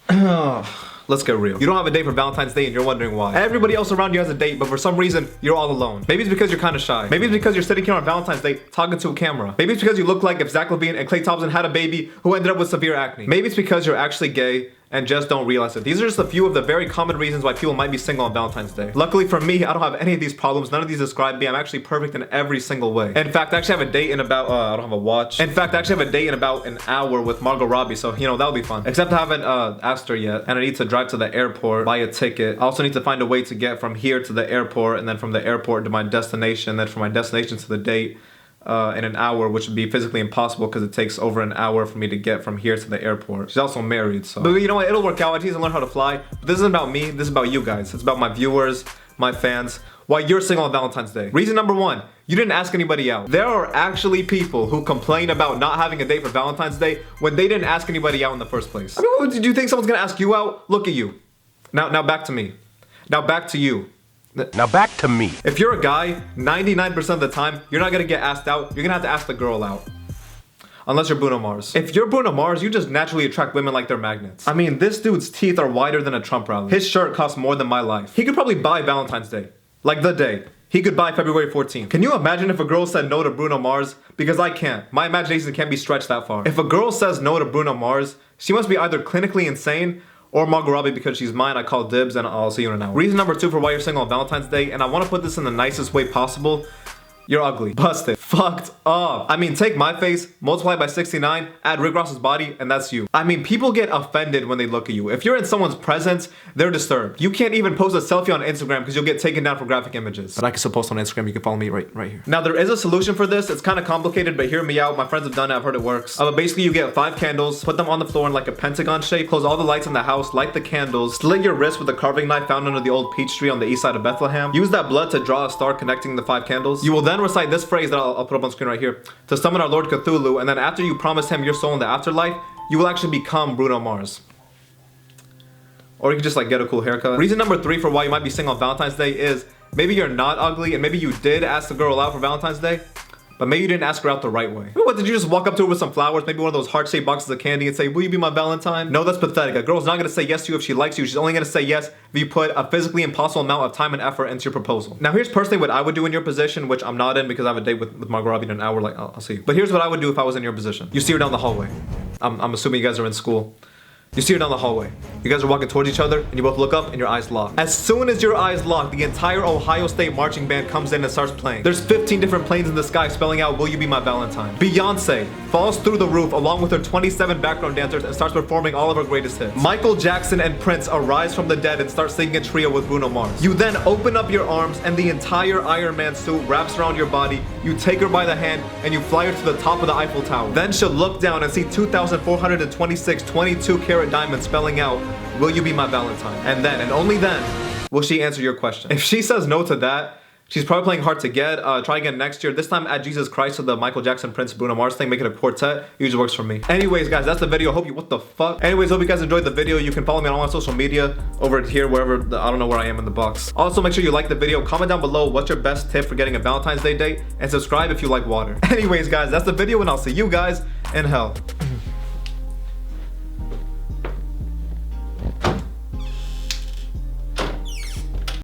Let's get real. You don't have a date for Valentine's Day and you're wondering why. Everybody else around you has a date, but for some reason, you're all alone. Maybe it's because you're kind of shy. Maybe it's because you're sitting here on Valentine's Day talking to a camera. Maybe it's because you look like if Zach Levine and Klay Thompson had a baby who ended up with severe acne. Maybe it's because you're actually gay and just don't realize it. These are just a few of the very common reasons why people might be single on Valentine's Day. Luckily for me, I don't have any of these problems. None of these describe me. I'm actually perfect in every single way. In fact, I actually have a date in about, I don't have a watch. In fact, I actually have a date in about an hour with Margot Robbie, so, you know, that'll be fun. Except I haven't asked her yet, and I need to drive to the airport, buy a ticket. I also need to find a way to get from here to the airport, and then from the airport to my destination, then from my destination to the date. In an hour, which would be physically impossible because it takes over an hour for me to get from here to the airport. She's also married, so. But you know what? It'll work out. I need to learn how to fly. But this isn't about me. This is about you guys. It's about my viewers, my fans. Why you're single on Valentine's Day. Reason number one, you didn't ask anybody out. There are actually people who complain about not having a date for Valentine's Day when they didn't ask anybody out in the first place. I mean, did you think someone's gonna ask you out? Look at you. Now back to me. Now back to you. Now back to me. If you're a guy, 99% of the time, you're not gonna get asked out. You're gonna have to ask the girl out. Unless you're Bruno Mars. If you're Bruno Mars, you just naturally attract women like they're magnets. I mean, this dude's teeth are wider than a Trump rally. His shirt costs more than my life. He could probably buy Valentine's Day. Like the day. He could buy February 14th. Can you imagine if a girl said no to Bruno Mars? Because I can't. My imagination can't be stretched that far. If a girl says no to Bruno Mars, she must be either clinically insane or Margot Robbie because she's mine. I call dibs and I'll see you in an hour. Reason number two for why you're single on Valentine's Day, and I want to put this in the nicest way possible. You're ugly. Busted. Fucked up. I mean, take my face, multiply by 69, add Rick Ross's body, and that's you. I mean, people get offended when they look at you. If you're in someone's presence, they're disturbed. You can't even post a selfie on Instagram because you'll get taken down for graphic images. But I can still post on Instagram. You can follow me right here. Now, there is a solution for this. It's kind of complicated, but hear me out. My friends have done it. I've heard it works. But basically, you get 5 candles, put them on the floor in like a pentagon shape, close all the lights in the house, light the candles, slit your wrist with a carving knife found under the old peach tree on the east side of Bethlehem. Use that blood to draw a star connecting the 5 candles. You will then recite this phrase that I'll put up on screen right here to summon our Lord Cthulhu, and then after you promise him your soul in the afterlife, you will actually become Bruno Mars. Or you can just like get a cool haircut. Reason number 3 for why you might be single on Valentine's Day is maybe you're not ugly and maybe you did ask the girl out for Valentine's Day, but maybe you didn't ask her out the right way. What, did you just walk up to her with some flowers, maybe one of those heart-shaped boxes of candy and say, will you be my Valentine? No, that's pathetic. A girl's not gonna say yes to you if she likes you. She's only gonna say yes if you put a physically impossible amount of time and effort into your proposal. Now here's personally what I would do in your position, which I'm not in because I have a date with Margot Robbie in an hour, like I'll see you. But here's what I would do if I was in your position. You see her down the hallway. I'm assuming you guys are in school. You see her down the hallway. You guys are walking towards each other and you both look up and your eyes lock. As soon as your eyes lock, the entire Ohio State marching band comes in and starts playing. There's 15 different planes in the sky spelling out, will you be my Valentine? Beyonce falls through the roof along with her 27 background dancers and starts performing all of her greatest hits. Michael Jackson and Prince arise from the dead and start singing a trio with Bruno Mars. You then open up your arms and the entire Iron Man suit wraps around your body. You take her by the hand and you fly her to the top of the Eiffel Tower. Then she'll look down and see 2,426 22-karat diamonds spelling out, will you be my Valentine? And then, and only then, will she answer your question. If she says no to that, she's probably playing hard to get. Try again next year. This time add Jesus Christ to the Michael Jackson, Prince, Bruno Mars thing. Make it a quartet. It usually works for me. Anyways, guys, that's the video. Hope you, what the fuck? Anyways, hope you guys enjoyed the video. You can follow me on all my social media over here, wherever, I don't know where I am in the box. Also, make sure you like the video. Comment down below what's your best tip for getting a Valentine's Day date. And subscribe if you like water. Anyways, guys, that's the video and I'll see you guys in hell.